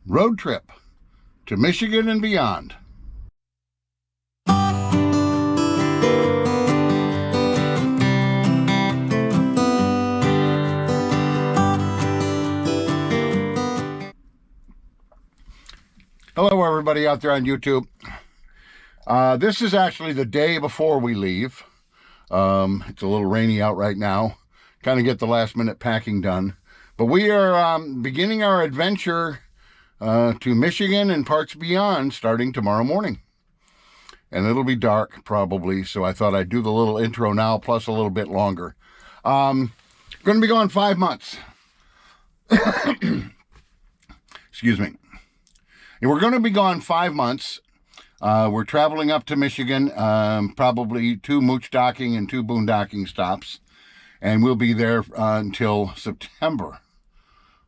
road trip to Michigan and beyond. Hello, everybody out there on YouTube. This is actually the day before we leave. It's a little rainy out right now. Kind of get the last minute packing done. But we are beginning our adventure to Michigan and parts beyond starting tomorrow morning. And it'll be dark probably, so I thought I'd do the little intro now plus a little bit longer. Going to be gone 5 months. Excuse me. And we're going to be gone 5 months. We're traveling up to Michigan, probably 2 Mooch-docking and 2 Boondocking stops. And we'll be there until September.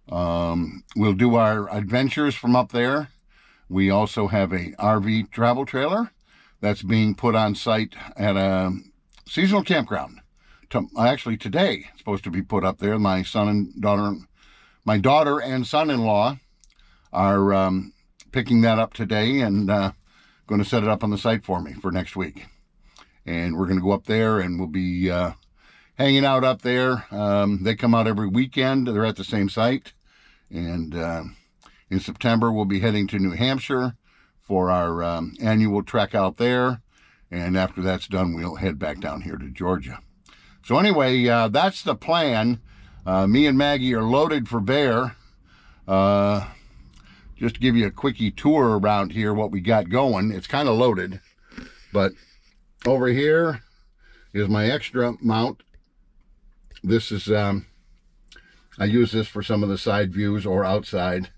We'll do our adventures from up there. We also have a RV travel trailer that's being put on site at a seasonal campground. Actually, today it's supposed to be put up there. My daughter and son-in-law are picking that up today and going to set it up on the site for me for next week. And we're going to go up there and we'll be hanging out up there. They come out every weekend. They're at the same site. And in September, we'll be heading to New Hampshire for our annual trek out there. And after that's done, we'll head back down here to Georgia. So anyway, that's the plan. Me and Maggie are loaded for bear. Just to give you a quickie tour around here, what we got going. It's kind of loaded. But over here is my extra mount. This is, I use this for some of the side views or outside.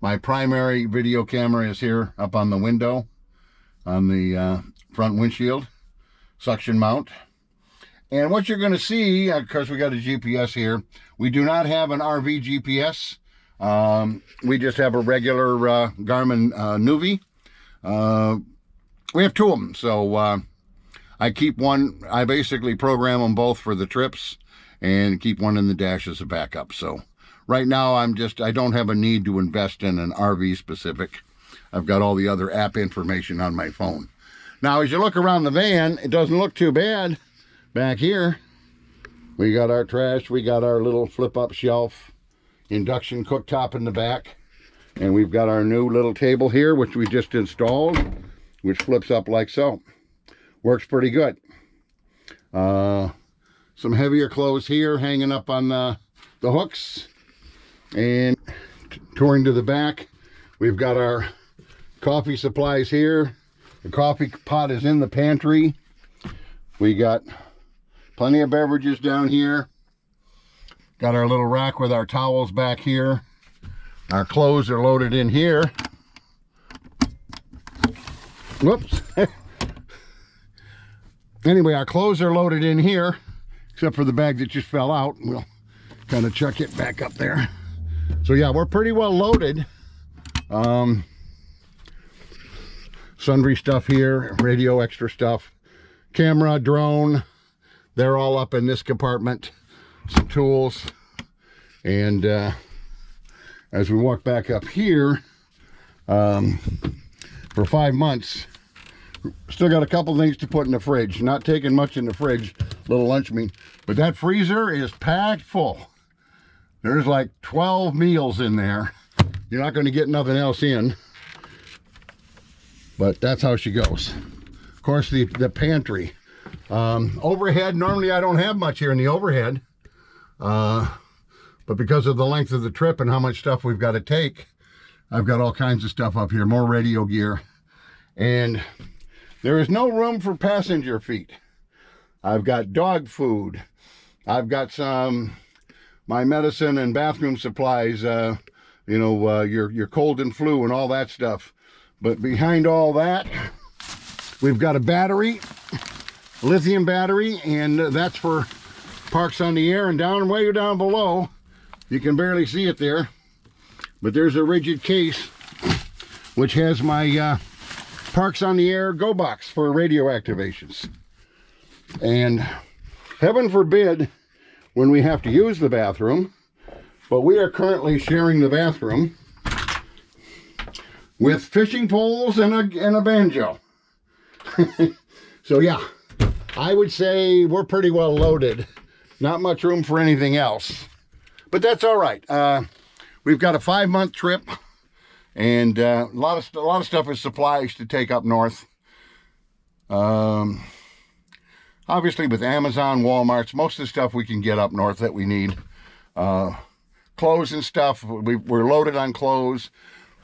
My primary video camera is here up on the window on the front windshield, suction mount. And what you're going to see, of course, we got a GPS here. We do not have an RV GPS. We just have a regular Garmin Nuvi. We have 2 of them, so I keep one. I basically program them both for the trips and keep one in the dash as a backup. So right now I don't have a need to invest in an RV specific. I've got all the other app information on my phone. Now, as you look around the van, it doesn't look too bad. Back here, we got our trash. We got our little flip-up shelf, induction cooktop in the back. And we've got our new little table here, which we just installed, which flips up like so. Works pretty good. Some heavier clothes here hanging up on the hooks. And touring to the back, we've got our coffee supplies here. The coffee pot is in the pantry. We got plenty of beverages down here. Got our little rack with our towels back here. Our clothes are loaded in here. Whoops. Anyway, our clothes are loaded in here, except for the bag that just fell out. We'll kind of chuck it back up there. So yeah, we're pretty well loaded. Sundry stuff here, radio extra stuff, camera, drone, they're all up in this compartment. Some tools. And as we walk back up here, for 5 months, still got a couple things to put in the fridge. Not taking much in the fridge, little lunch meat, but that freezer is packed full. There's like 12 meals in there. You're not going to get nothing else in, but that's how she goes. Of course, the pantry. Overhead, normally I don't have much here in the overhead, but because of the length of the trip and how much stuff we've got to take, I've got all kinds of stuff up here, more radio gear, and there is no room for passenger feet. I've got dog food. I've got my medicine and bathroom supplies, your cold and flu and all that stuff. But behind all that, we've got a battery, lithium battery, and that's for parks on the air. And way down below, you can barely see it there, but there's a rigid case which has my parks on the air go box for radio activations. And heaven forbid when we have to use the bathroom, but we are currently sharing the bathroom with fishing poles and a banjo. So yeah, I would say we're pretty well loaded. Not much room for anything else, but that's all right. We've got a 5-month trip, and a lot of stuff is supplies to take up north. Obviously with Amazon, Walmart's, most of the stuff we can get up north that we need. Clothes and stuff, we're loaded on clothes.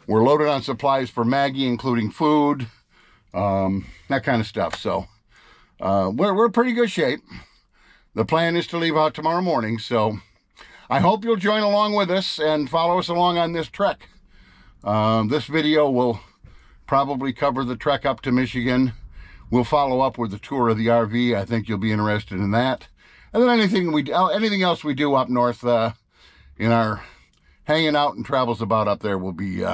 We're loaded on supplies for Maggie, including food, that kind of stuff. So we're in pretty good shape. The plan is to leave out tomorrow morning, so I hope you'll join along with us and follow us along on this trek. This video will probably cover the trek up to Michigan. We'll follow up with the tour of the RV. I think you'll be interested in that. And then anything else we do up north in our hanging out and travels about up there will be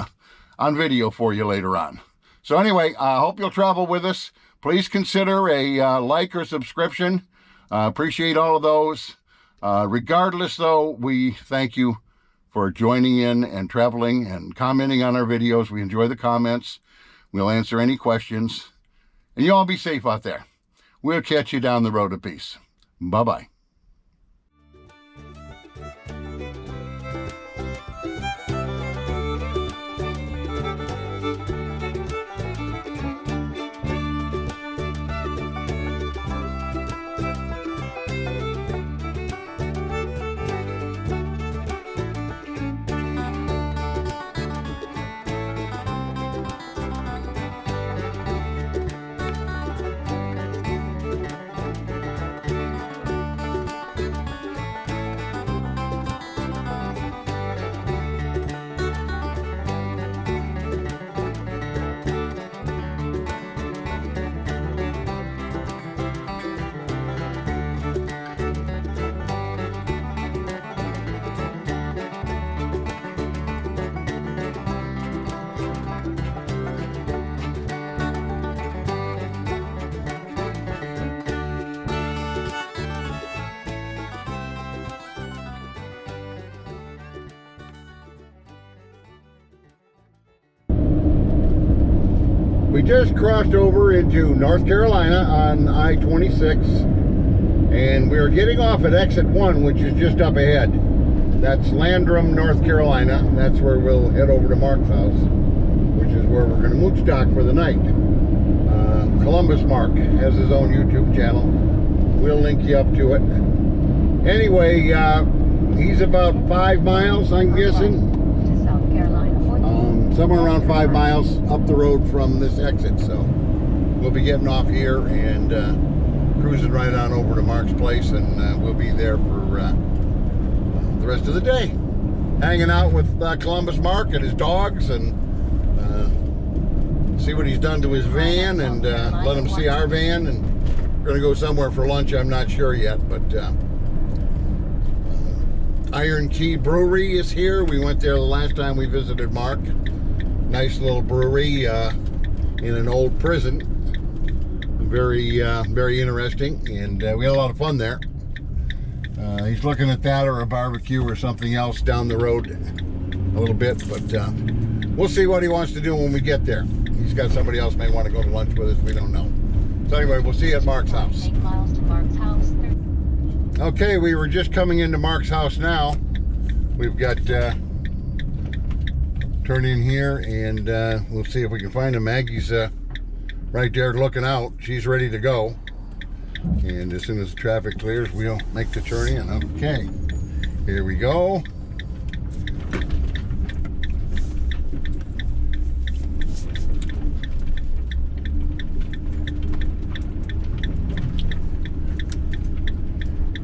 on video for you later on. So anyway, I hope you'll travel with us. Please consider a like or subscription. Appreciate all of those. Regardless, though, we thank you for joining in and traveling and commenting on our videos. We enjoy the comments. We'll answer any questions. And you all be safe out there. We'll catch you down the road of peace. Bye-bye. We just crossed over into North Carolina on I-26, and we're getting off at exit 1, which is just up ahead. That's Landrum, North Carolina. That's where we'll head over to Mark's house, which is where we're going to mooch dock for the night. Columbus Mark has his own YouTube channel. We'll link you up to it. Anyway, he's about 5 miles, I'm guessing. Somewhere around 5 miles up the road from this exit, so we'll be getting off here and cruising right on over to Mark's place, and we'll be there for the rest of the day, hanging out with Columbus Mark and his dogs, and see what he's done to his van, and let him see our van. And we're gonna go somewhere for lunch. I'm not sure yet, but Iron Key Brewery is here. We went there the last time we visited Mark. Nice little brewery in an old prison. Very interesting, and we had a lot of fun there. He's looking at that or a barbecue or something else down the road a little bit, but we'll see what he wants to do when we get there. He's got somebody else may want to go to lunch with us. We don't know. So anyway, we'll see you at Mark's house. 8 miles to Mark's house. Okay, we were just coming into Mark's house now. We've got turn in here, and we'll see if we can find him. Maggie's right there looking out. She's ready to go, and as soon as the traffic clears, we'll make the turn in. Okay, here we go.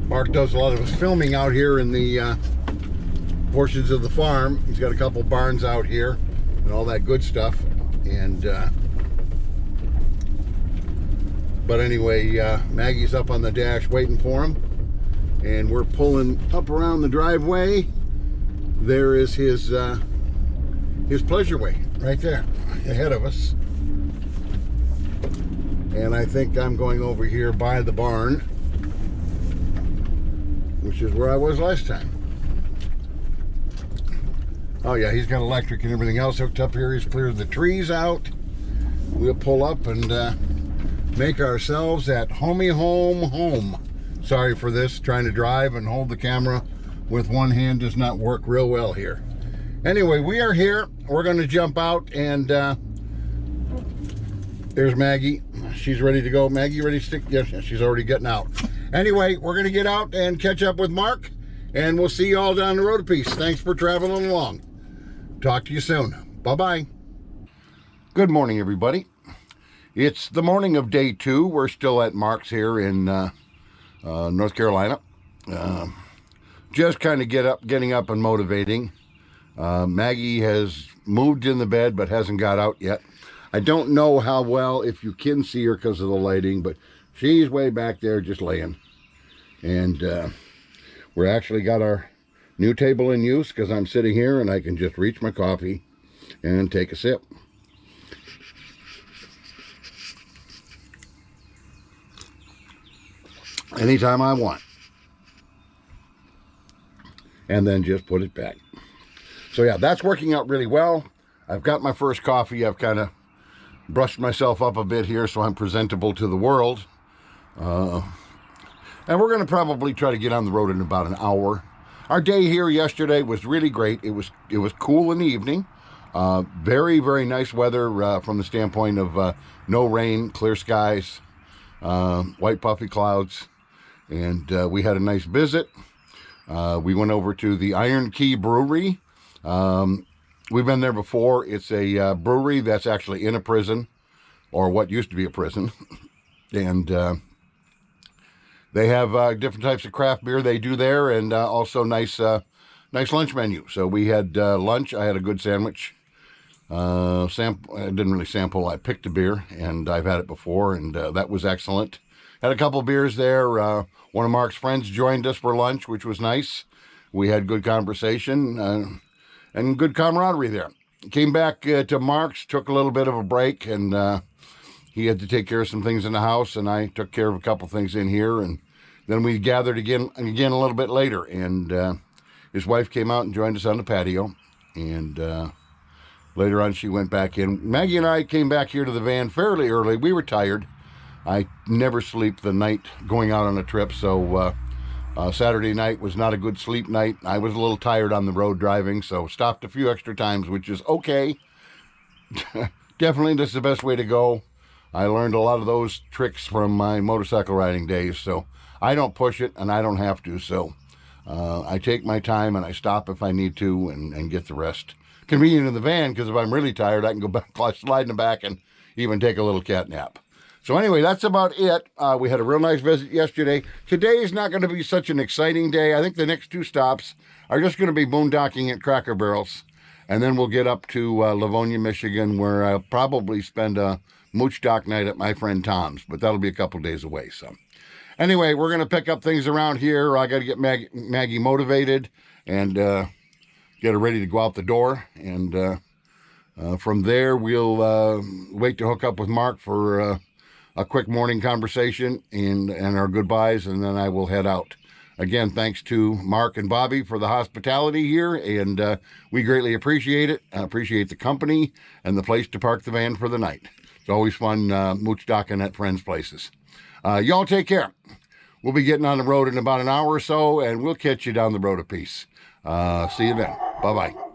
Mark does a lot of his filming out here in the portions of the farm. He's got a couple barns out here and all that good stuff, and but anyway, Maggie's up on the dash waiting for him, and we're pulling up around the driveway. There is his pleasure way right there ahead of us, and I think I'm going over here by the barn, which is where I was last time. Oh yeah, he's got electric and everything else hooked up here. He's cleared the trees out. We'll pull up and make ourselves at homey home. Sorry for this, trying to drive and hold the camera with one hand does not work real well here. Anyway, we are here. We're going to jump out, and there's Maggie. She's ready to go. Maggie, you ready to stick? Yes, she's already getting out. Anyway, we're going to get out and catch up with Mark, and we'll see you all down the road a piece. Thanks for traveling along. Talk to you soon. Bye-bye. Good morning, everybody. It's the morning of day 2. We're still at Mark's here in North Carolina. Just kind of getting up and motivating. Maggie has moved in the bed but hasn't got out yet. I don't know how well if you can see her because of the lighting, but she's way back there just laying. And we're actually got our new table in use because I'm sitting here and I can just reach my coffee and take a sip. Anytime I want. And then just put it back. So yeah, that's working out really well. I've got my first coffee. I've kind of brushed myself up a bit here so I'm presentable to the world. And we're going to probably try to get on the road in about an hour. Our day here yesterday was really great. It was cool in the evening. Very, very nice weather from the standpoint of no rain, clear skies, white puffy clouds. And we had a nice visit. We went over to the Iron Key Brewery. We've been there before. It's a brewery that's actually in a prison, or what used to be a prison. And they have different types of craft beer they do there, and also nice lunch menu. So we had lunch. I had a good sandwich. I didn't really sample. I picked a beer, and I've had it before, and that was excellent. Had a couple beers there. One of Mark's friends joined us for lunch, which was nice. We had good conversation and good camaraderie there. Came back to Mark's, took a little bit of a break, and he had to take care of some things in the house, and I took care of a couple things in here, and then we gathered again a little bit later, and his wife came out and joined us on the patio, and later on she went back in. Maggie and I came back here to the van fairly early. We were tired. I never sleep the night going out on a trip, so Saturday night was not a good sleep night. I was a little tired on the road driving, so stopped a few extra times, which is okay. Definitely, this is the best way to go. I learned a lot of those tricks from my motorcycle riding days, so I don't push it, and I don't have to, so I take my time, and I stop if I need to, and get the rest. Convenient in the van, because if I'm really tired, I can go back, slide in the back, and even take a little cat nap. So anyway, that's about it. We had a real nice visit yesterday. Today is not going to be such an exciting day. I think the next 2 stops are just going to be boondocking at Cracker Barrels. And then we'll get up to Livonia, Michigan, where I'll probably spend a mooch dock night at my friend Tom's. But that'll be a couple days away. So anyway, we're going to pick up things around here. I got to get Maggie motivated and get her ready to go out the door. And from there, we'll wait to hook up with Mark for a quick morning conversation and our goodbyes, and then I will head out. Again, thanks to Mark and Bobby for the hospitality here, and we greatly appreciate it. I appreciate the company and the place to park the van for the night. It's always fun mooch docking at friends' places. Y'all take care. We'll be getting on the road in about an hour or so, and we'll catch you down the road a piece. See you then. Bye-bye.